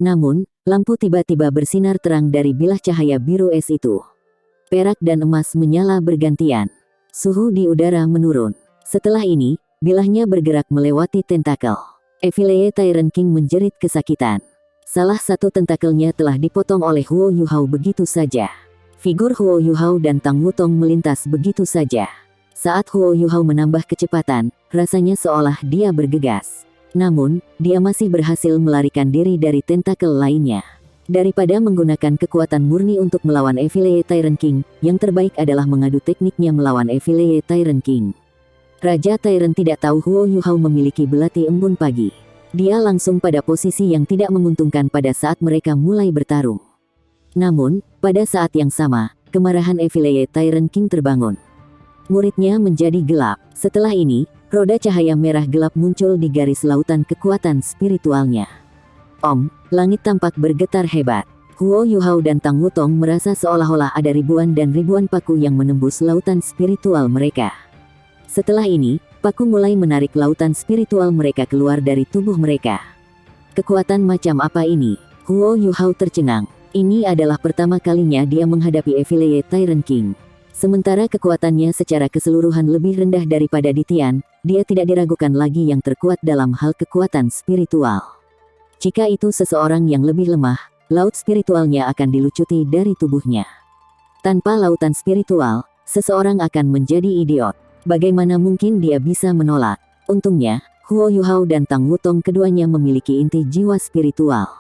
Namun, lampu tiba-tiba bersinar terang dari bilah cahaya biru es itu. Perak dan emas menyala bergantian. Suhu di udara menurun. Setelah ini, bilahnya bergerak melewati tentakel. Evil Tyrant King menjerit kesakitan. Salah satu tentakelnya telah dipotong oleh Huo Yuhao begitu saja. Figur Huo Yuhao dan Tang Wutong melintas begitu saja. Saat Huo Yuhao menambah kecepatan, rasanya seolah dia bergegas. Namun, dia masih berhasil melarikan diri dari tentakel lainnya. Daripada menggunakan kekuatan murni untuk melawan Evil Tyrant King, yang terbaik adalah mengadu tekniknya melawan Evil Tyrant King. Raja Tyrant tidak tahu Huo Yuhao memiliki belati embun pagi. Dia langsung pada posisi yang tidak menguntungkan pada saat mereka mulai bertarung. Namun, pada saat yang sama, kemarahan Evil Tyrant King terbangun. Muridnya menjadi gelap. Setelah ini, roda cahaya merah gelap muncul di garis lautan kekuatan spiritualnya. Langit tampak bergetar hebat. Huo Yuhao dan Tang Wutong merasa seolah-olah ada ribuan dan ribuan paku yang menembus lautan spiritual mereka. Setelah ini, paku mulai menarik lautan spiritual mereka keluar dari tubuh mereka. Kekuatan macam apa ini? Huo Yuhao tercengang. Ini adalah pertama kalinya dia menghadapi Evil Tyrant King. Sementara kekuatannya secara keseluruhan lebih rendah daripada Ditian, dia tidak diragukan lagi yang terkuat dalam hal kekuatan spiritual. Jika itu seseorang yang lebih lemah, laut spiritualnya akan dilucuti dari tubuhnya. Tanpa lautan spiritual, seseorang akan menjadi idiot. Bagaimana mungkin dia bisa menolak? Untungnya, Huo Yuhao dan Tang Wutong keduanya memiliki inti jiwa spiritual.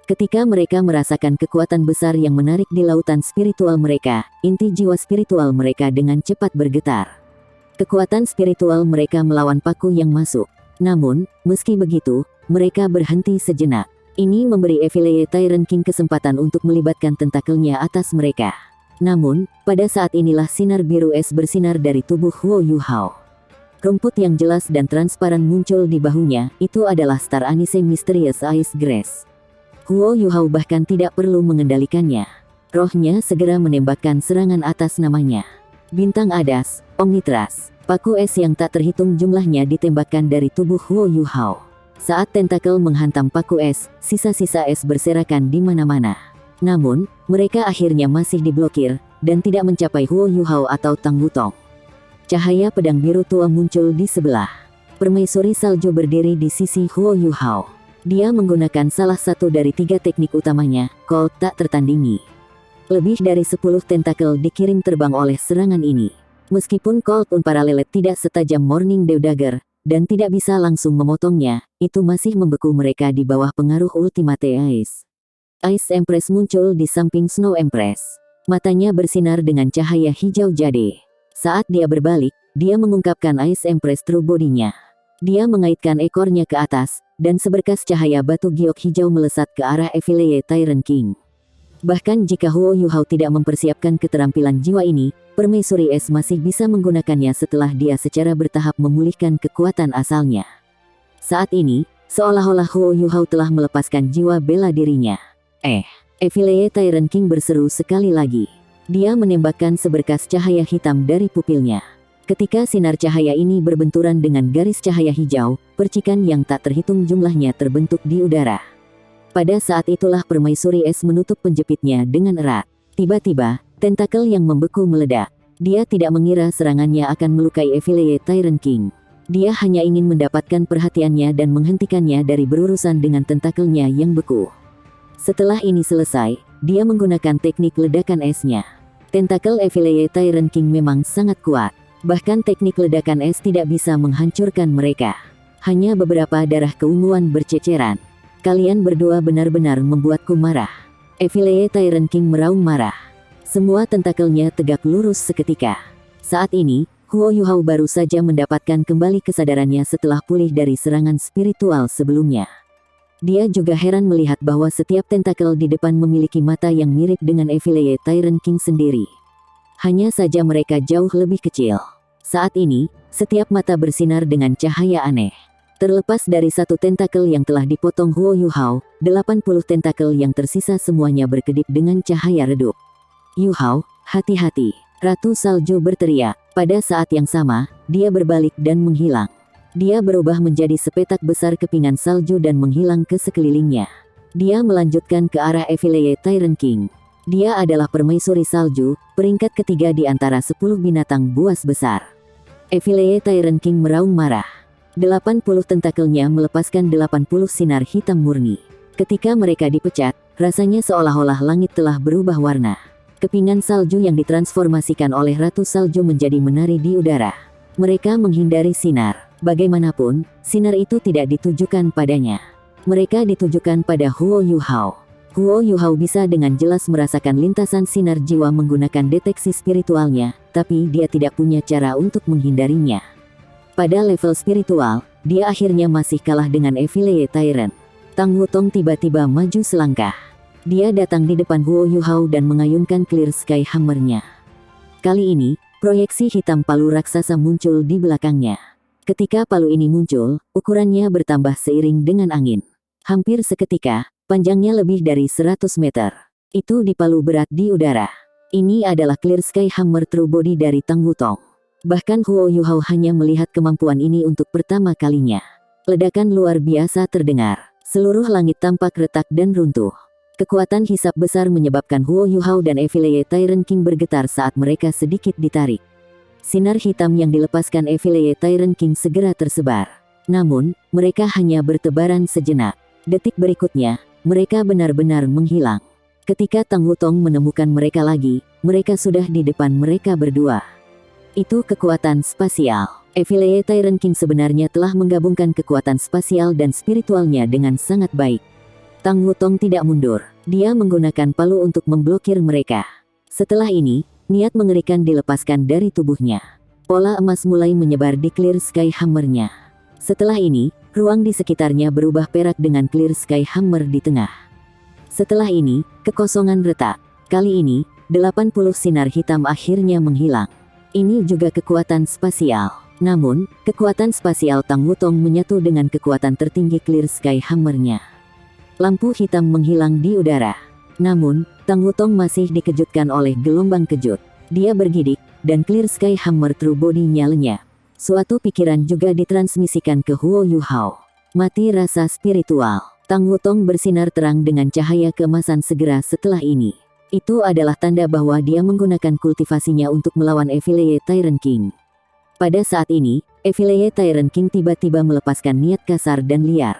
Ketika mereka merasakan kekuatan besar yang menarik di lautan spiritual mereka, inti jiwa spiritual mereka dengan cepat bergetar. Kekuatan spiritual mereka melawan paku yang masuk. Namun, meski begitu, mereka berhenti sejenak. Ini memberi Evil Tyrant King kesempatan untuk melibatkan tentakelnya atas mereka. Namun, pada saat inilah sinar biru es bersinar dari tubuh Huo Yuhao. Rumput yang jelas dan transparan muncul di bahunya, itu adalah Star Anise Mysterious Ice Grass. Huo Yuhao bahkan tidak perlu mengendalikannya. Rohnya segera menembakkan serangan atas namanya. Bintang Adas, Omnitras, paku es yang tak terhitung jumlahnya ditembakkan dari tubuh Huo Yuhao. Saat tentakel menghantam paku es, sisa-sisa es berserakan di mana-mana. Namun, mereka akhirnya masih diblokir, dan tidak mencapai Huo Yuhao atau Tang Wutong. Cahaya pedang biru tua muncul di sebelah. Permaisuri salju berdiri di sisi Huo Yuhao. Dia menggunakan salah satu dari 3 teknik utamanya, Cold tak tertandingi. Lebih dari 10 tentakel dikirim terbang oleh serangan ini. Meskipun Cold Unparalleled tidak setajam Morning Dew Dagger, dan tidak bisa langsung memotongnya, itu masih membeku mereka di bawah pengaruh Ultimate Ice. Ice Empress muncul di samping Snow Empress. Matanya bersinar dengan cahaya hijau jade. Saat dia berbalik, dia mengungkapkan Ice Empress True Body-nya. Dia mengaitkan ekornya ke atas, dan seberkas cahaya batu giok hijau melesat ke arah Evil Tyrant King. Bahkan jika Huo Yuhao tidak mempersiapkan keterampilan jiwa ini, Permaisuri Es masih bisa menggunakannya setelah dia secara bertahap memulihkan kekuatan asalnya. Saat ini, seolah-olah Huo Yuhao telah melepaskan jiwa bela dirinya. Evil Tyrant King berseru sekali lagi. Dia menembakkan seberkas cahaya hitam dari pupilnya. Ketika sinar cahaya ini berbenturan dengan garis cahaya hijau, percikan yang tak terhitung jumlahnya terbentuk di udara. Pada saat itulah Permaisuri Es menutup penjepitnya dengan erat. Tiba-tiba, tentakel yang membeku meledak. Dia tidak mengira serangannya akan melukai Evil Tyrant King. Dia hanya ingin mendapatkan perhatiannya dan menghentikannya dari berurusan dengan tentakelnya yang beku. Setelah ini selesai, dia menggunakan teknik ledakan esnya. Tentakel Evil Tyrant King memang sangat kuat. Bahkan teknik ledakan es tidak bisa menghancurkan mereka. Hanya beberapa darah keunguan berceceran. Kalian berdua benar-benar membuatku marah. Evil Tyrant King meraung marah. Semua tentakelnya tegak lurus seketika. Saat ini, Huo Yuhao baru saja mendapatkan kembali kesadarannya setelah pulih dari serangan spiritual sebelumnya. Dia juga heran melihat bahwa setiap tentakel di depan memiliki mata yang mirip dengan Evil Tyrant King sendiri. Hanya saja mereka jauh lebih kecil. Saat ini, setiap mata bersinar dengan cahaya aneh. Terlepas dari satu tentakel yang telah dipotong Huo Yuhao, 80 tentakel yang tersisa semuanya berkedip dengan cahaya redup. Yuhao, hati-hati! Ratu Salju berteriak. Pada saat yang sama, dia berbalik dan menghilang. Dia berubah menjadi sepetak besar kepingan salju dan menghilang ke sekelilingnya. Dia melanjutkan ke arah Evillea Tyrant King. Dia adalah permaisuri salju, peringkat ketiga di antara 10 binatang buas besar. Evillea Tyrant King meraung marah. 80 tentakelnya melepaskan 80 sinar hitam murni. Ketika mereka dipecat, rasanya seolah-olah langit telah berubah warna. Kepingan salju yang ditransformasikan oleh Ratu Salju menjadi menari di udara. Mereka menghindari sinar. Bagaimanapun, sinar itu tidak ditujukan padanya. Mereka ditujukan pada Huo Yuhao. Huo Yuhao bisa dengan jelas merasakan lintasan sinar jiwa menggunakan deteksi spiritualnya, tapi dia tidak punya cara untuk menghindarinya. Pada level spiritual, dia akhirnya masih kalah dengan Evillea Tyrant. Tang Wutong tiba-tiba maju selangkah. Dia datang di depan Huo Yuhao dan mengayunkan Clear Sky Hammer-nya. Kali ini, proyeksi hitam palu raksasa muncul di belakangnya. Ketika palu ini muncul, ukurannya bertambah seiring dengan angin. Hampir seketika, panjangnya lebih dari 100 meter. Itu dipalu berat di udara. Ini adalah Clear Sky Hammer True Body dari Tang Wutong. Bahkan Huo Yuhao hanya melihat kemampuan ini untuk pertama kalinya. Ledakan luar biasa terdengar. Seluruh langit tampak retak dan runtuh. Kekuatan hisap besar menyebabkan Huo Yuhao dan Evillea Tyrant King bergetar saat mereka sedikit ditarik. Sinar hitam yang dilepaskan Evillea Tyrant King segera tersebar. Namun, mereka hanya bertebaran sejenak. Detik berikutnya, mereka benar-benar menghilang. Ketika Tang Wutong menemukan mereka lagi, mereka sudah di depan mereka berdua. Itu kekuatan spasial. Evillea Tyrant King sebenarnya telah menggabungkan kekuatan spasial dan spiritualnya dengan sangat baik. Tang Wutong tidak mundur. Dia menggunakan palu untuk memblokir mereka. Setelah ini, niat mengerikan dilepaskan dari tubuhnya. Pola emas mulai menyebar di Clear Sky Hammer-nya. Setelah ini, ruang di sekitarnya berubah perak dengan Clear Sky Hammer di tengah. Setelah ini, kekosongan retak. Kali ini, 80 sinar hitam akhirnya menghilang. Ini juga kekuatan spasial. Namun, kekuatan spasial Tang Wutong menyatu dengan kekuatan tertinggi Clear Sky Hammer-nya. Lampu hitam menghilang di udara. Namun, Tang Wutong masih dikejutkan oleh gelombang kejut. Dia bergidik, dan Clear Sky Hammer True Body-nya lenyap. Suatu pikiran juga ditransmisikan ke Huo Yuhao. Mati rasa spiritual. Tang Wutong bersinar terang dengan cahaya keemasan segera setelah ini. Itu adalah tanda bahwa dia menggunakan kultivasinya untuk melawan Evillea Tyrant King. Pada saat ini, Evillea Tyrant King tiba-tiba melepaskan niat kasar dan liar.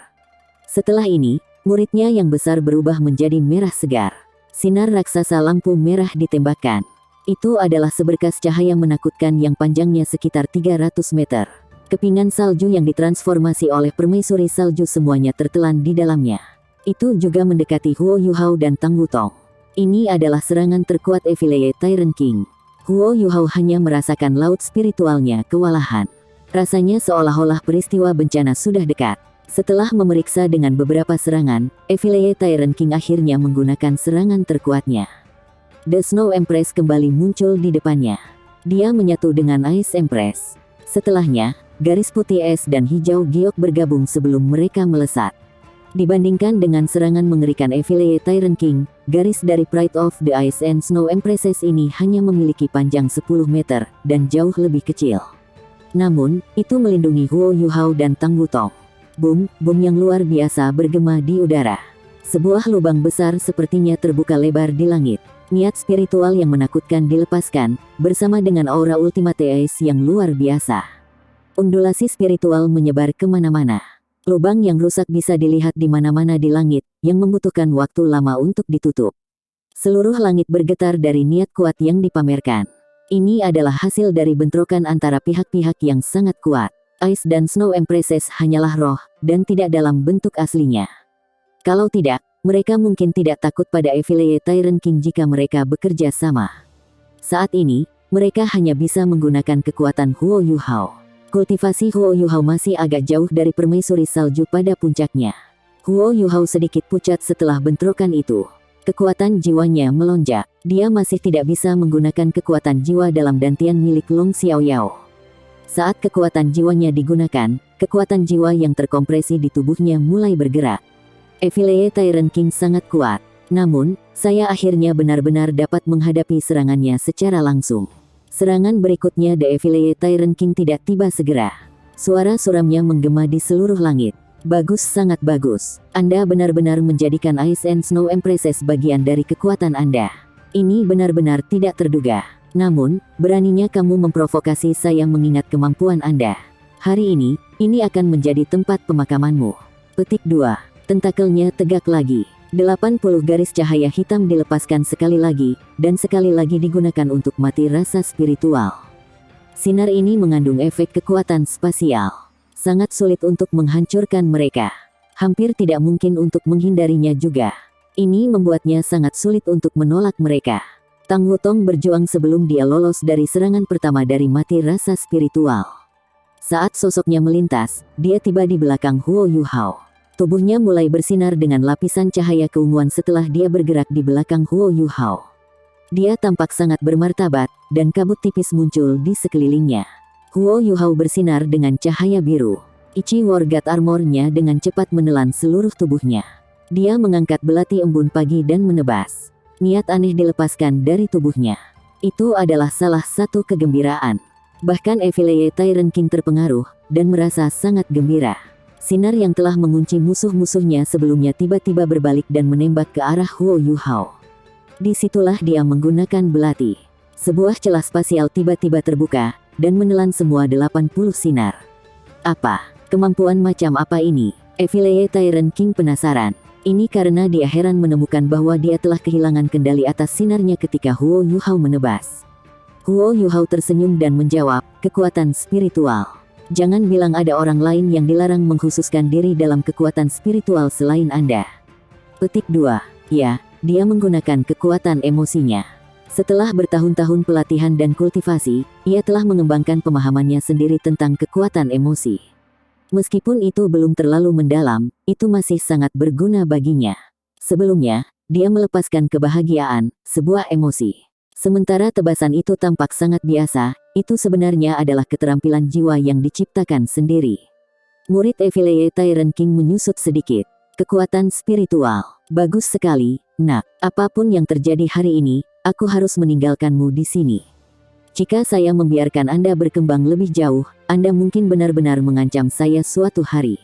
Setelah ini, muridnya yang besar berubah menjadi merah segar. Sinar raksasa lampu merah ditembakkan. Itu adalah seberkas cahaya menakutkan yang panjangnya sekitar 300 meter. Kepingan salju yang ditransformasi oleh permaisuri salju semuanya tertelan di dalamnya. Itu juga mendekati Huo Yuhao dan Tang Wutong. Ini adalah serangan terkuat Evillea Tyrant King. Huo Yuhao hanya merasakan laut spiritualnya kewalahan. Rasanya seolah-olah peristiwa bencana sudah dekat. Setelah memeriksa dengan beberapa serangan, Evillea Tyrant King akhirnya menggunakan serangan terkuatnya. The Snow Empress kembali muncul di depannya. Dia menyatu dengan Ice Empress. Setelahnya, garis putih es dan hijau giok bergabung sebelum mereka melesat. Dibandingkan dengan serangan mengerikan Evillea Tyrant King, garis dari Pride of the Ice and Snow Empresses ini hanya memiliki panjang 10 meter, dan jauh lebih kecil. Namun, itu melindungi Huo Yuhao dan Tang Wutong. Boom, boom yang luar biasa bergema di udara. Sebuah lubang besar sepertinya terbuka lebar di langit. Niat spiritual yang menakutkan dilepaskan, bersama dengan aura Ultimate Ice yang luar biasa. Undulasi spiritual menyebar kemana-mana. Lubang yang rusak bisa dilihat di mana-mana di langit, yang membutuhkan waktu lama untuk ditutup. Seluruh langit bergetar dari niat kuat yang dipamerkan. Ini adalah hasil dari bentrokan antara pihak-pihak yang sangat kuat. Ice dan Snow Empresses hanyalah roh, dan tidak dalam bentuk aslinya. Kalau tidak, mereka mungkin tidak takut pada Evillea Tyrant King jika mereka bekerja sama. Saat ini, mereka hanya bisa menggunakan kekuatan Huo Yuhao. Kultivasi Huo Yuhao masih agak jauh dari permaisuri salju pada puncaknya. Huo Yuhao sedikit pucat setelah bentrokan itu. Kekuatan jiwanya melonjak. Dia masih tidak bisa menggunakan kekuatan jiwa dalam dantian milik Long Xiaoyao. Saat kekuatan jiwanya digunakan, kekuatan jiwa yang terkompresi di tubuhnya mulai bergerak. Evillea Tyrant King sangat kuat. Namun, saya akhirnya benar-benar dapat menghadapi serangannya secara langsung. Serangan berikutnya The Evillea Tyrant King tidak tiba segera. Suara suramnya menggema di seluruh langit. Bagus, sangat bagus. Anda benar-benar menjadikan Ice and Snow Empresses bagian dari kekuatan Anda. Ini benar-benar tidak terduga. Namun, beraninya kamu memprovokasi saya mengingat kemampuan Anda. Hari ini akan menjadi tempat pemakamanmu. Petik 2. Tentakelnya tegak lagi. 80 garis cahaya hitam dilepaskan sekali lagi, dan sekali lagi digunakan untuk mati rasa spiritual. Sinar ini mengandung efek kekuatan spasial. Sangat sulit untuk menghancurkan mereka. Hampir tidak mungkin untuk menghindarinya juga. Ini membuatnya sangat sulit untuk menolak mereka. Tang Wutong berjuang sebelum dia lolos dari serangan pertama dari mati rasa spiritual. Saat sosoknya melintas, dia tiba di belakang Huo Yuhao. Tubuhnya mulai bersinar dengan lapisan cahaya keunguan setelah dia bergerak di belakang Huo Yuhao. Dia tampak sangat bermartabat, dan kabut tipis muncul di sekelilingnya. Huo Yuhao bersinar dengan cahaya biru. Ichi War God Armor-nya dengan cepat menelan seluruh tubuhnya. Dia mengangkat belati embun pagi dan menebas. Niat aneh dilepaskan dari tubuhnya. Itu adalah salah satu kegembiraan. Bahkan Evil Tyrant King terpengaruh, dan merasa sangat gembira. Sinar yang telah mengunci musuh-musuhnya sebelumnya tiba-tiba berbalik dan menembak ke arah Huo Yuhao. Disitulah dia menggunakan belati. Sebuah celah spasial tiba-tiba terbuka, dan menelan semua 80 sinar. Apa? Kemampuan macam apa ini? Evil Tyrant King penasaran. Ini karena dia heran menemukan bahwa dia telah kehilangan kendali atas sinarnya ketika Huo Yuhao menebas. Huo Yuhao tersenyum dan menjawab, kekuatan spiritual. Jangan bilang ada orang lain yang dilarang mengkhususkan diri dalam kekuatan spiritual selain Anda. Petik 2. Ya, dia menggunakan kekuatan emosinya. Setelah bertahun-tahun pelatihan dan kultivasi, ia telah mengembangkan pemahamannya sendiri tentang kekuatan emosi. Meskipun itu belum terlalu mendalam, itu masih sangat berguna baginya. Sebelumnya, dia melepaskan kebahagiaan, sebuah emosi. Sementara tebasan itu tampak sangat biasa, itu sebenarnya adalah keterampilan jiwa yang diciptakan sendiri. Murid Evil Tyrant King menyusut sedikit. Kekuatan spiritual. Bagus sekali, nak. Apapun yang terjadi hari ini, aku harus meninggalkanmu di sini. Jika saya membiarkan Anda berkembang lebih jauh, Anda mungkin benar-benar mengancam saya suatu hari.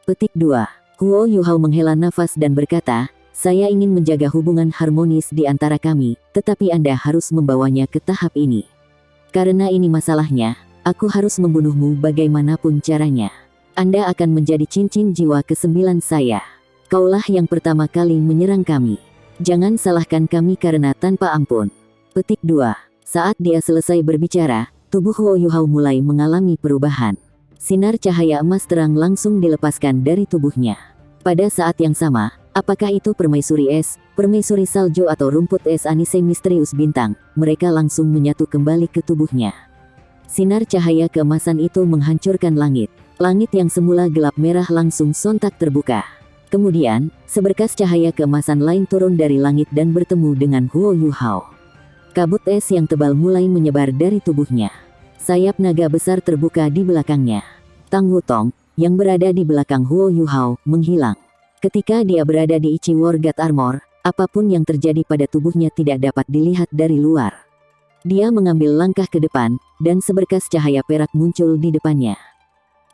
Petik 2. Huo Yuhao menghela nafas dan berkata, saya ingin menjaga hubungan harmonis di antara kami, tetapi Anda harus membawanya ke tahap ini. Karena ini masalahnya, aku harus membunuhmu bagaimanapun caranya. Anda akan menjadi cincin jiwa ke-9 saya. Kaulah yang pertama kali menyerang kami. Jangan salahkan kami karena tanpa ampun. Petik 2. Saat dia selesai berbicara, tubuh Huo Yuhao mulai mengalami perubahan. Sinar cahaya emas terang langsung dilepaskan dari tubuhnya. Pada saat yang sama, apakah itu permaisuri es, permaisuri salju atau rumput es Anise misterius bintang, mereka langsung menyatu kembali ke tubuhnya. Sinar cahaya keemasan itu menghancurkan langit. Langit yang semula gelap merah langsung sontak terbuka. Kemudian, seberkas cahaya keemasan lain turun dari langit dan bertemu dengan Huo Yuhao. Kabut es yang tebal mulai menyebar dari tubuhnya. Sayap naga besar terbuka di belakangnya. Tang Wutong, yang berada di belakang Huo Yuhao, menghilang. Ketika dia berada di Ichi War God Armor, apapun yang terjadi pada tubuhnya tidak dapat dilihat dari luar. Dia mengambil langkah ke depan, dan seberkas cahaya perak muncul di depannya.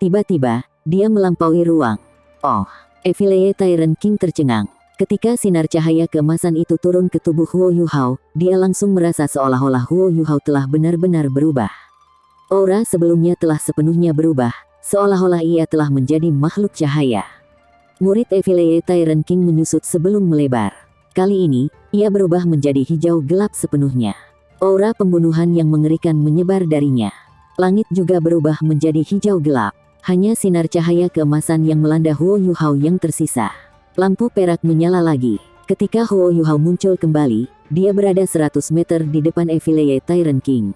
Tiba-tiba, dia melampaui ruang. Oh, Evil Tyrant King tercengang. Ketika sinar cahaya keemasan itu turun ke tubuh Huo Yuhao, dia langsung merasa seolah-olah Huo Yuhao telah benar-benar berubah. Aura sebelumnya telah sepenuhnya berubah, seolah-olah ia telah menjadi makhluk cahaya. Murid Evil Tyrant King menyusut sebelum melebar. Kali ini, ia berubah menjadi hijau gelap sepenuhnya. Aura pembunuhan yang mengerikan menyebar darinya. Langit juga berubah menjadi hijau gelap. Hanya sinar cahaya keemasan yang melanda Huo Yuhao yang tersisa. Lampu perak menyala lagi. Ketika Huo Yuhao muncul kembali, dia berada 100 meter di depan Evil Tyrant King.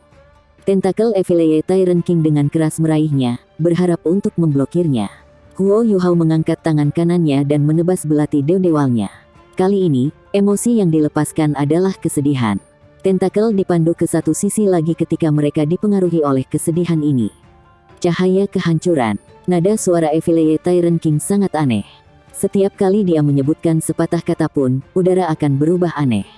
Tentakel Evil Tyrant King dengan keras meraihnya, berharap untuk memblokirnya. Huo Yuhao mengangkat tangan kanannya dan menebas belati dewalnya. Kali ini, emosi yang dilepaskan adalah kesedihan. Tentakel dipandu ke satu sisi lagi ketika mereka dipengaruhi oleh kesedihan ini. Cahaya kehancuran. Nada suara Evil Tyrant King sangat aneh. Setiap kali dia menyebutkan sepatah kata pun, udara akan berubah aneh.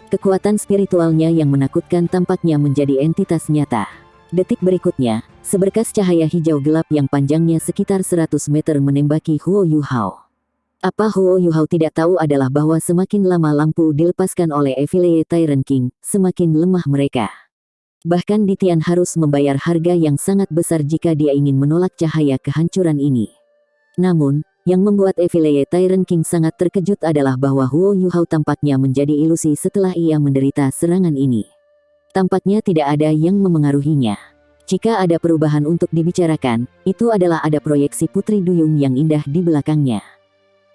Kekuatan spiritualnya yang menakutkan tampaknya menjadi entitas nyata. Detik berikutnya, Seberkas cahaya hijau gelap yang panjangnya sekitar 100 meter menembaki Huo Yuhao. Apa Huo Yuhao tidak tahu adalah bahwa semakin lama lampu dilepaskan oleh Affiliate Tyrant King, semakin lemah mereka. Bahkan Ditian harus membayar harga yang sangat besar jika dia ingin menolak cahaya kehancuran ini. Namun, yang membuat Affiliate Tyrant King sangat terkejut adalah bahwa Huo Yuhao tampaknya menjadi ilusi setelah ia menderita serangan ini. Tampaknya tidak ada yang memengaruhinya. Jika ada perubahan untuk dibicarakan, itu adalah ada proyeksi Putri Duyung yang indah di belakangnya.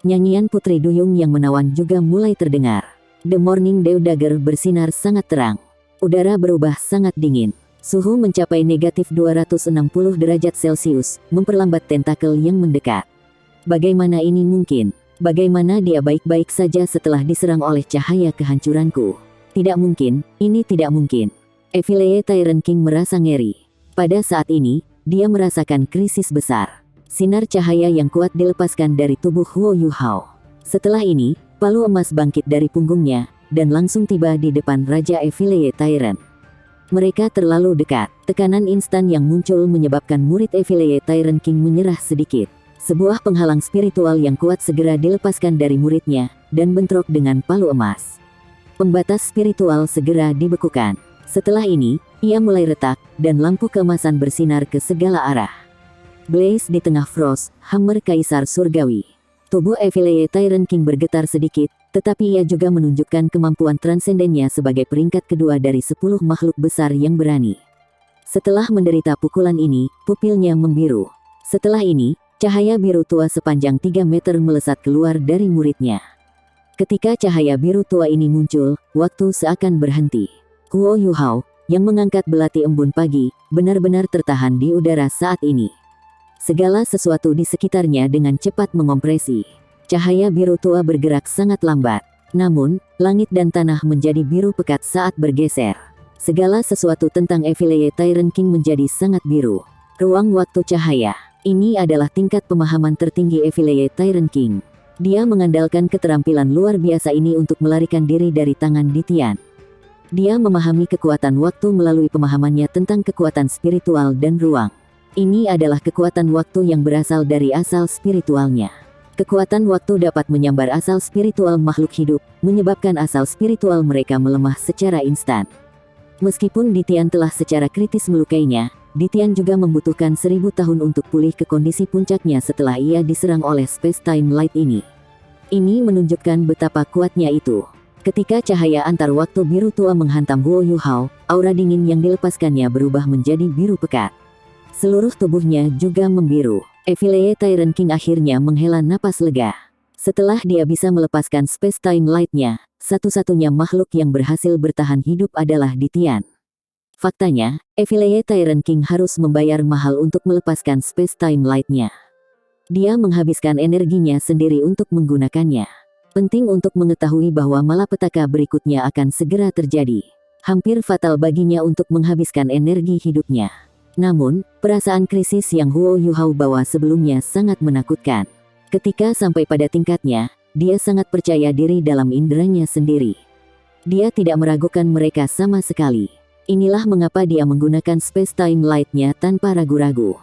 Nyanyian Putri Duyung yang menawan juga mulai terdengar. The Morning Dew Dagger bersinar sangat terang. Udara berubah sangat dingin. Suhu mencapai negatif 260 derajat Celcius, memperlambat tentakel yang mendekat. Bagaimana ini mungkin? Bagaimana dia baik-baik saja setelah diserang oleh cahaya kehancuranku? Tidak mungkin, ini tidak mungkin. Affiliate Tyrant King merasa ngeri. Pada saat ini, dia merasakan krisis besar. Sinar cahaya yang kuat dilepaskan dari tubuh Huo Yuhao. Setelah ini, palu emas bangkit dari punggungnya, dan langsung tiba di depan Raja Affiliate Tyrant. Mereka terlalu dekat. Tekanan instan yang muncul menyebabkan murid Affiliate Tyrant King menyerah sedikit. Sebuah penghalang spiritual yang kuat segera dilepaskan dari muridnya, dan bentrok dengan palu emas. Pembatas spiritual segera dibekukan. Setelah ini, ia mulai retak, dan lampu keemasan bersinar ke segala arah. Blaze di tengah Frost, Hammer Kaisar Surgawi. Tubuh Affiliate Tyrant King bergetar sedikit, tetapi ia juga menunjukkan kemampuan transendennya sebagai peringkat kedua dari 10 makhluk besar yang berani. Setelah menderita pukulan ini, pupilnya membiru. Setelah ini, cahaya biru tua sepanjang 3 meter melesat keluar dari muridnya. Ketika cahaya biru tua ini muncul, waktu seakan berhenti. Huo Yuhao, yang mengangkat belati embun pagi, benar-benar tertahan di udara saat ini. Segala sesuatu di sekitarnya dengan cepat mengompresi. Cahaya biru tua bergerak sangat lambat. Namun, langit dan tanah menjadi biru pekat saat bergeser. Segala sesuatu tentang Affiliate Tyrant King menjadi sangat biru. Ruang waktu cahaya. Ini adalah tingkat pemahaman tertinggi Affiliate Tyrant King. Dia mengandalkan keterampilan luar biasa ini untuk melarikan diri dari tangan Ditian. Dia memahami kekuatan waktu melalui pemahamannya tentang kekuatan spiritual dan ruang. Ini adalah kekuatan waktu yang berasal dari asal spiritualnya. Kekuatan waktu dapat menyambar asal spiritual makhluk hidup, menyebabkan asal spiritual mereka melemah secara instan. Meskipun Ditian telah secara kritis melukainya, Ditian juga membutuhkan 1000 tahun untuk pulih ke kondisi puncaknya setelah ia diserang oleh Space-Time Light ini. Ini menunjukkan betapa kuatnya itu. Ketika cahaya antar waktu biru tua menghantam Huo Yuhao, aura dingin yang dilepaskannya berubah menjadi biru pekat. Seluruh tubuhnya juga membiru. Affiliate Tyrant King akhirnya menghela napas lega. Setelah dia bisa melepaskan Space-Time Light-nya, satu-satunya makhluk yang berhasil bertahan hidup adalah Ditian. Faktanya, Affiliate Tyrant King harus membayar mahal untuk melepaskan Space-Time Light-nya. Dia menghabiskan energinya sendiri untuk menggunakannya. Penting untuk mengetahui bahwa malapetaka berikutnya akan segera terjadi. Hampir fatal baginya untuk menghabiskan energi hidupnya. Namun, perasaan krisis yang Huo Yuhao bawa sebelumnya sangat menakutkan. Ketika sampai pada tingkatnya, dia sangat percaya diri dalam inderanya sendiri. Dia tidak meragukan mereka sama sekali. Inilah mengapa dia menggunakan Space-Time Light-nya tanpa ragu-ragu.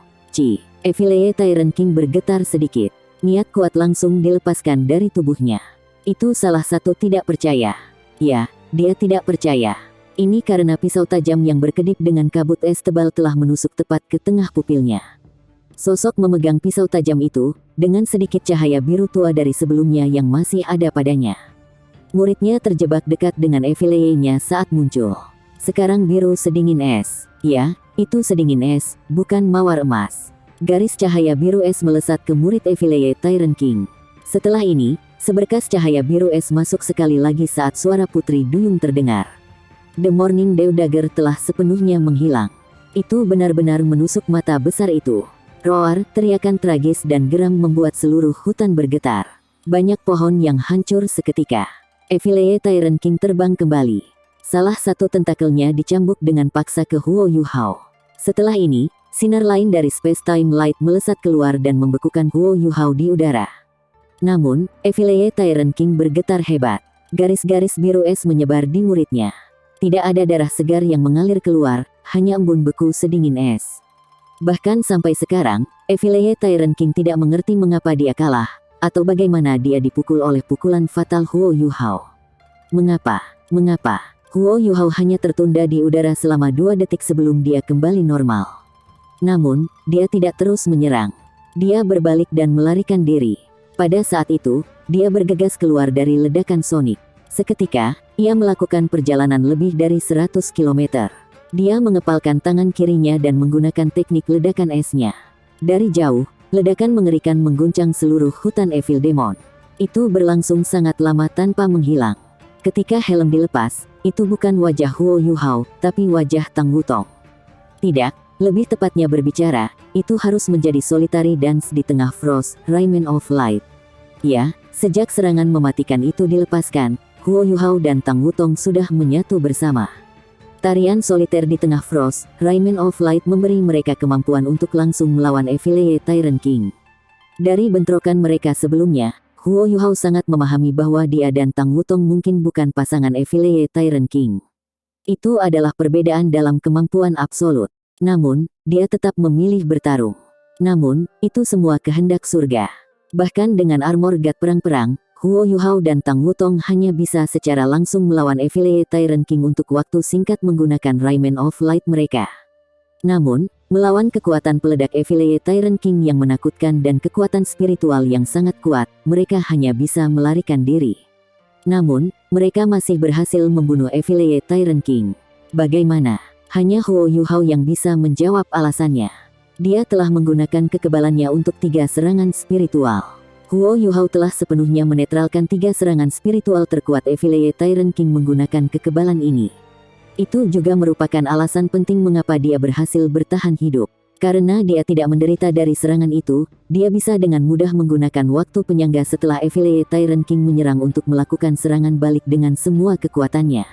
Affiliate Tyrant King bergetar sedikit. Niat kuat langsung dilepaskan dari tubuhnya. Itu salah satu tidak percaya. Ya, dia tidak percaya. Ini karena pisau tajam yang berkedip dengan kabut es tebal telah menusuk tepat ke tengah pupilnya. Sosok memegang pisau tajam itu, dengan sedikit cahaya biru tua dari sebelumnya yang masih ada padanya. Muridnya terjebak dekat dengan Affiliate-nya saat muncul. Sekarang biru sedingin es. Ya, itu sedingin es, bukan mawar emas. Garis cahaya biru es melesat ke murid Affiliate Tyrant King. Setelah ini, seberkas cahaya biru es masuk sekali lagi saat suara Putri Duyung terdengar. The Morning Dew Dagger telah sepenuhnya menghilang. Itu benar-benar menusuk mata besar itu. Roar, teriakan tragis dan geram membuat seluruh hutan bergetar. Banyak pohon yang hancur seketika. Affiliate Tyrant King terbang kembali. Salah satu tentakelnya dicambuk dengan paksa ke Huo Yuhao. Setelah ini, sinar lain dari Space-Time Light melesat keluar dan membekukan Huo Yuhao di udara. Namun, Affiliate Tyrant King bergetar hebat. Garis-garis biru es menyebar di muridnya. Tidak ada darah segar yang mengalir keluar, hanya embun beku sedingin es. Bahkan sampai sekarang, Affiliate Tyrant King tidak mengerti mengapa dia kalah, atau bagaimana dia dipukul oleh pukulan fatal Huo Yuhao. Mengapa? Huo Yuhao hanya tertunda di udara selama 2 detik sebelum dia kembali normal. Namun, dia tidak terus menyerang. Dia berbalik dan melarikan diri. Pada saat itu, dia bergegas keluar dari ledakan Sonic. Seketika, ia melakukan perjalanan lebih dari 100 km. Dia mengepalkan tangan kirinya dan menggunakan teknik ledakan esnya. Dari jauh, ledakan mengerikan mengguncang seluruh hutan Evil Demon. Itu berlangsung sangat lama tanpa menghilang. Ketika helm dilepas, itu bukan wajah Huo Yuhao, tapi wajah Tang Wutong. Tidak, lebih tepatnya berbicara, itu harus menjadi solitary dance di tengah Frost, Rayman of Light. Ya, sejak serangan mematikan itu dilepaskan, Huo Yuhao dan Tang Wutong sudah menyatu bersama. Tarian soliter di tengah Frost, Rayman of Light memberi mereka kemampuan untuk langsung melawan Affiliate Tyrant King. Dari bentrokan mereka sebelumnya, Huo Yuhao sangat memahami bahwa dia dan Tang Wutong mungkin bukan pasangan Affiliate Tyrant King. Itu adalah perbedaan dalam kemampuan absolut. Namun, dia tetap memilih bertarung. Namun, itu semua kehendak surga. Bahkan dengan armor god perang-perang, Huo Yuhao dan Tang Wutong hanya bisa secara langsung melawan Affiliate Tyrant King untuk waktu singkat menggunakan Rayman of Light mereka. Namun, melawan kekuatan peledak Affiliate Tyrant King yang menakutkan dan kekuatan spiritual yang sangat kuat, mereka hanya bisa melarikan diri. Namun, mereka masih berhasil membunuh Affiliate Tyrant King. Bagaimana? Hanya Huo Yuhao yang bisa menjawab alasannya. Dia telah menggunakan kekebalannya untuk 3 serangan spiritual. Huo Yuhao telah sepenuhnya menetralkan 3 serangan spiritual terkuat Affiliate Tyrant King menggunakan kekebalan ini. Itu juga merupakan alasan penting mengapa dia berhasil bertahan hidup. Karena dia tidak menderita dari serangan itu, dia bisa dengan mudah menggunakan waktu penyangga setelah Affiliate Tyrant King menyerang untuk melakukan serangan balik dengan semua kekuatannya.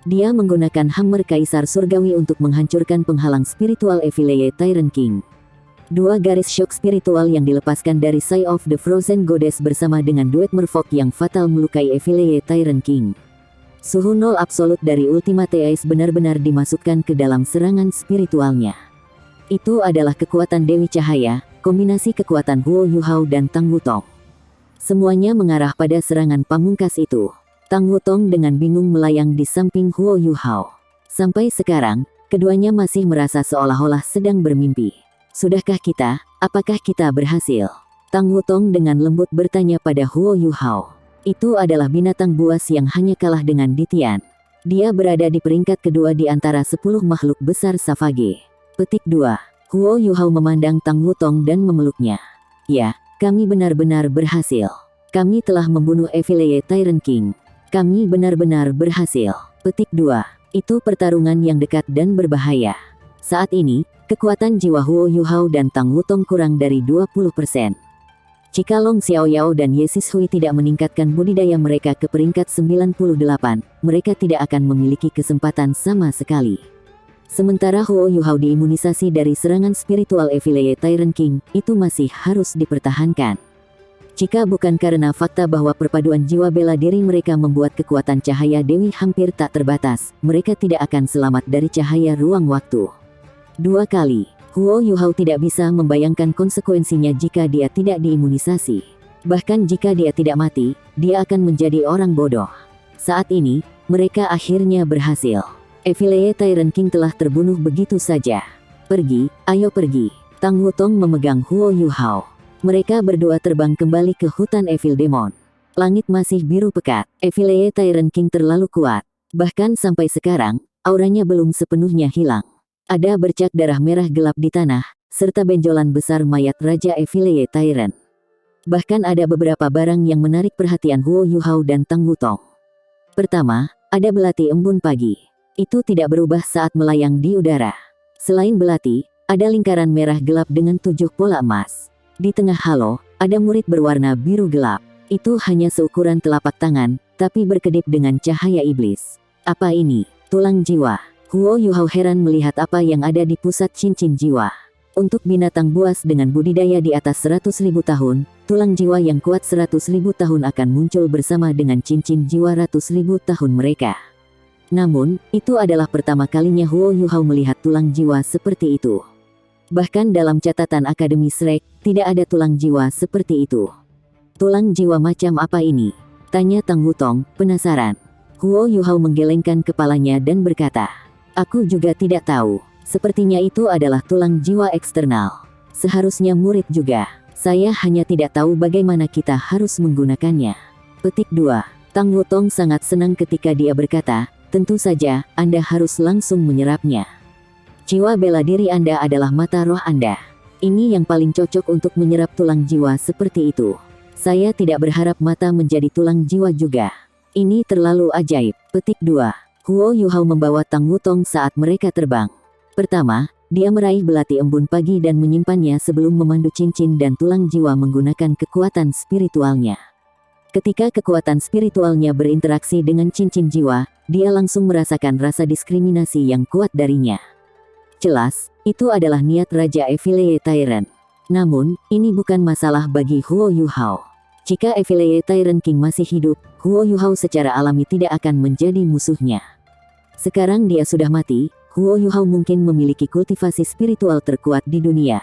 Dia menggunakan hammer Kaisar Surgawi untuk menghancurkan penghalang spiritual Affiliate Tyrant King. 2 garis shock spiritual yang dilepaskan dari Sigh of the Frozen Goddess bersama dengan duet merfolk yang fatal melukai Affiliate Tyrant King. Suhu 0 absolut dari Ultimate Ice benar-benar dimasukkan ke dalam serangan spiritualnya. Itu adalah kekuatan Dewi Cahaya, kombinasi kekuatan Huo Yuhao dan Tang Wutong. Semuanya mengarah pada serangan pamungkas itu. Tang Wutong dengan bingung melayang di samping Huo Yuhao. Sampai sekarang, keduanya masih merasa seolah-olah sedang bermimpi. Sudahkah kita? Apakah kita berhasil? Tang Wutong dengan lembut bertanya pada Huo Yuhao. Itu adalah binatang buas yang hanya kalah dengan Ditian. Dia berada di peringkat kedua di antara 10 makhluk besar Savage. Petik 2. Huo Yuhao memandang Tang Wutong dan memeluknya. Ya, kami benar-benar berhasil. Kami telah membunuh Affiliate Tyrant King. Kami benar-benar berhasil. Petik 2. Itu pertarungan yang dekat dan berbahaya. Saat ini, kekuatan jiwa Huo Yuhao dan Tang Wutong kurang dari 20%. Jika Long Xiaoyao dan Ye Sishui tidak meningkatkan budidaya mereka ke peringkat 98, mereka tidak akan memiliki kesempatan sama sekali. Sementara Huo Yuhao diimunisasi dari serangan spiritual Affiliate Tyrant King, itu masih harus dipertahankan. Jika bukan karena fakta bahwa perpaduan jiwa bela diri mereka membuat kekuatan cahaya Dewi hampir tak terbatas, mereka tidak akan selamat dari cahaya ruang waktu. 2 kali, Huo Yuhao tidak bisa membayangkan konsekuensinya jika dia tidak diimunisasi. Bahkan jika dia tidak mati, dia akan menjadi orang bodoh. Saat ini, mereka akhirnya berhasil. Affiliate Tyrant King telah terbunuh begitu saja. Pergi, ayo pergi. Tang Wutong memegang Huo Yuhao. Mereka berdua terbang kembali ke hutan Evil Demon. Langit masih biru pekat. Affiliate Tyrant King terlalu kuat. Bahkan sampai sekarang, auranya belum sepenuhnya hilang. Ada bercak darah merah gelap di tanah, serta benjolan besar mayat Raja Affiliate Tyrant. Bahkan ada beberapa barang yang menarik perhatian Huo Yuhao dan Tang Wutong. Pertama, ada belati embun pagi. Itu tidak berubah saat melayang di udara. Selain belati, ada lingkaran merah gelap dengan 7 pola emas. Di tengah halo, ada murid berwarna biru gelap. Itu hanya seukuran telapak tangan, tapi berkedip dengan cahaya iblis. Apa ini? Tulang jiwa. Huo Yuhao heran melihat apa yang ada di pusat cincin jiwa. Untuk binatang buas dengan budidaya di atas 100.000 tahun, tulang jiwa yang kuat 100.000 tahun akan muncul bersama dengan cincin jiwa ratus ribu tahun mereka. Namun, itu adalah pertama kalinya Huo Yuhao melihat tulang jiwa seperti itu. Bahkan dalam catatan Akademi Shrek, tidak ada tulang jiwa seperti itu. Tulang jiwa macam apa ini? Tanya Tang Wutong, penasaran. Huo Yuhao menggelengkan kepalanya dan berkata, aku juga tidak tahu. Sepertinya itu adalah tulang jiwa eksternal. Seharusnya murid juga. Saya hanya tidak tahu bagaimana kita harus menggunakannya. Petik 2. Tang Wutong sangat senang ketika dia berkata, tentu saja, Anda harus langsung menyerapnya. Jiwa bela diri Anda adalah mata roh Anda. Ini yang paling cocok untuk menyerap tulang jiwa seperti itu. Saya tidak berharap mata menjadi tulang jiwa juga. Ini terlalu ajaib. Petik 2. Huo Yuhao membawa Tang Wutong saat mereka terbang. Pertama, dia meraih belati embun pagi dan menyimpannya sebelum memandu cincin dan tulang jiwa menggunakan kekuatan spiritualnya. Ketika kekuatan spiritualnya berinteraksi dengan cincin jiwa, dia langsung merasakan rasa diskriminasi yang kuat darinya. Jelas, itu adalah niat Raja Evil Tyrant. Namun, ini bukan masalah bagi Huo Yuhao. Jika Evil Tyrant King masih hidup, Huo Yuhao secara alami tidak akan menjadi musuhnya. Sekarang dia sudah mati, Huo Yuhao mungkin memiliki kultivasi spiritual terkuat di dunia.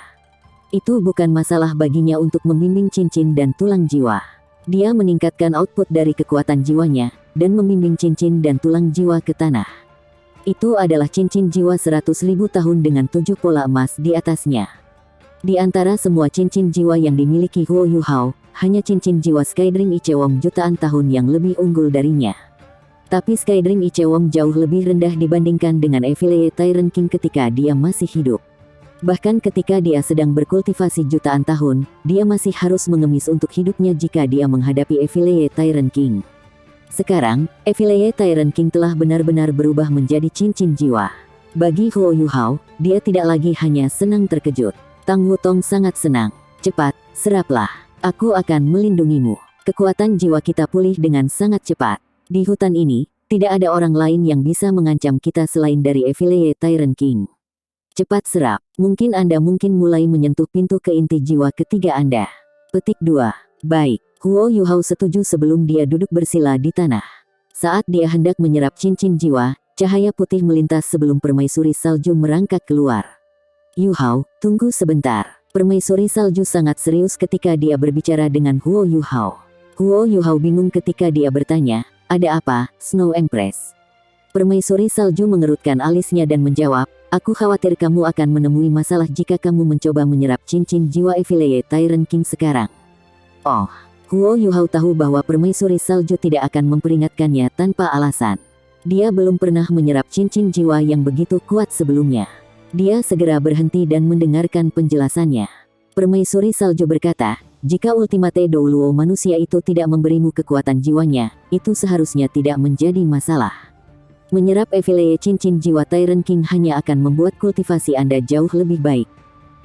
Itu bukan masalah baginya untuk membimbing cincin dan tulang jiwa. Dia meningkatkan output dari kekuatan jiwanya, dan membimbing cincin dan tulang jiwa ke tanah. Itu adalah cincin jiwa 100.000 tahun dengan 7 pola emas di atasnya. Di antara semua cincin jiwa yang dimiliki Huo Yuhao, hanya cincin jiwa Skydream Ichewong jutaan tahun yang lebih unggul darinya. Tapi Skydream Ichewong jauh lebih rendah dibandingkan dengan Evil Tyrant King ketika dia masih hidup. Bahkan ketika dia sedang berkultivasi jutaan tahun, dia masih harus mengemis untuk hidupnya jika dia menghadapi Evil Tyrant King. Sekarang, Evil Tyrant King telah benar-benar berubah menjadi cincin jiwa. Bagi Huo Yuhao, dia tidak lagi hanya senang terkejut. Tang Wutong sangat senang. Cepat, seraplah. Aku akan melindungimu. Kekuatan jiwa kita pulih dengan sangat cepat. Di hutan ini, tidak ada orang lain yang bisa mengancam kita selain dari Evil Tyrant King. Cepat serap. Mungkin Anda mulai menyentuh pintu ke inti jiwa ketiga Anda. Petik 2. Baik. Huo Yuhao setuju sebelum dia duduk bersila di tanah. Saat dia hendak menyerap cincin jiwa, cahaya putih melintas sebelum permaisuri salju merangkak keluar. Yuhao, tunggu sebentar. Permaisuri salju sangat serius ketika dia berbicara dengan Huo Yuhao. Huo Yuhao bingung ketika dia bertanya, ada apa, Snow Empress? Permaisuri salju mengerutkan alisnya dan menjawab, aku khawatir kamu akan menemui masalah jika kamu mencoba menyerap cincin jiwa Evil Tyrant King sekarang. Oh, Huo Yuhao tahu bahwa permaisuri salju tidak akan memperingatkannya tanpa alasan. Dia belum pernah menyerap cincin jiwa yang begitu kuat sebelumnya. Dia segera berhenti dan mendengarkan penjelasannya. Permaisuri salju berkata, jika Ultimate Douluo manusia itu tidak memberimu kekuatan jiwanya, itu seharusnya tidak menjadi masalah. Menyerap Evil cincin jiwa Tyrant King hanya akan membuat kultivasi Anda jauh lebih baik.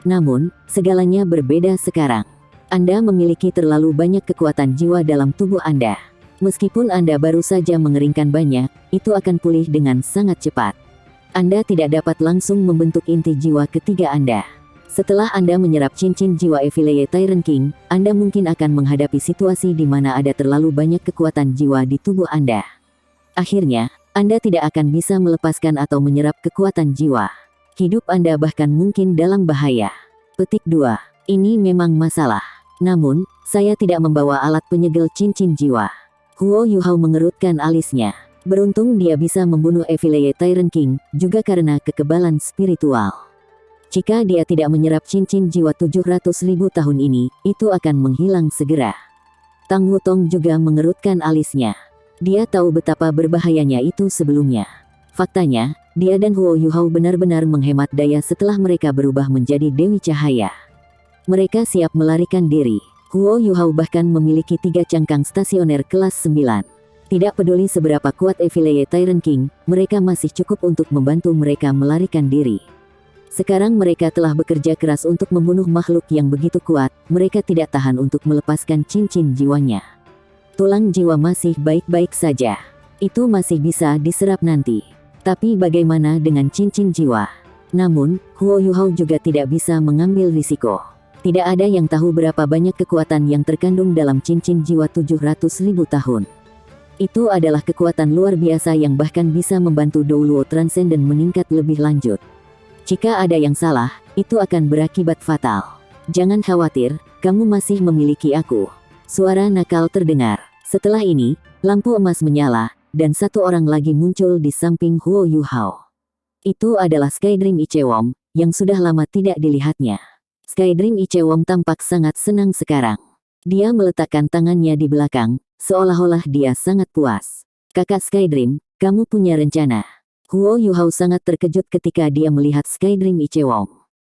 Namun, segalanya berbeda sekarang. Anda memiliki terlalu banyak kekuatan jiwa dalam tubuh Anda. Meskipun Anda baru saja mengeringkan banyak, itu akan pulih dengan sangat cepat. Anda tidak dapat langsung membentuk inti jiwa ketiga Anda. Setelah Anda menyerap cincin jiwa Evil Tyrant King, Anda mungkin akan menghadapi situasi di mana ada terlalu banyak kekuatan jiwa di tubuh Anda. Akhirnya, Anda tidak akan bisa melepaskan atau menyerap kekuatan jiwa. Hidup Anda bahkan mungkin dalam bahaya. Petik 2. Ini memang masalah. Namun, saya tidak membawa alat penyegel cincin jiwa. Huo Yuhao mengerutkan alisnya. Beruntung dia bisa membunuh Evil Tyrant King, juga karena kekebalan spiritual. Jika dia tidak menyerap cincin jiwa 700.000 tahun ini, itu akan menghilang segera. Tang Wutong juga mengerutkan alisnya. Dia tahu betapa berbahayanya itu sebelumnya. Faktanya, dia dan Huo Yuhao benar-benar menghemat daya setelah mereka berubah menjadi Dewi Cahaya. Mereka siap melarikan diri. Huo Yuhao bahkan memiliki 3 cangkang stasioner kelas 9. Tidak peduli seberapa kuat Evil Tyrant King, mereka masih cukup untuk membantu mereka melarikan diri. Sekarang mereka telah bekerja keras untuk membunuh makhluk yang begitu kuat, mereka tidak tahan untuk melepaskan cincin jiwanya. Tulang jiwa masih baik-baik saja. Itu masih bisa diserap nanti. Tapi bagaimana dengan cincin jiwa? Namun, Huo Yuhao juga tidak bisa mengambil risiko. Tidak ada yang tahu berapa banyak kekuatan yang terkandung dalam cincin jiwa 700.000 tahun. Itu adalah kekuatan luar biasa yang bahkan bisa membantu Douluo Transcendent meningkat lebih lanjut. Jika ada yang salah, itu akan berakibat fatal. Jangan khawatir, kamu masih memiliki aku. Suara nakal terdengar. Setelah ini, lampu emas menyala, dan satu orang lagi muncul di samping Huo Yuhao. Itu adalah Skydream Ichewom, yang sudah lama tidak dilihatnya. Skydream Ichewom tampak sangat senang sekarang. Dia meletakkan tangannya di belakang, seolah-olah dia sangat puas. Kakak Skydream, kamu punya rencana. Huo Yuhao sangat terkejut ketika dia melihat Skydream Ichewom.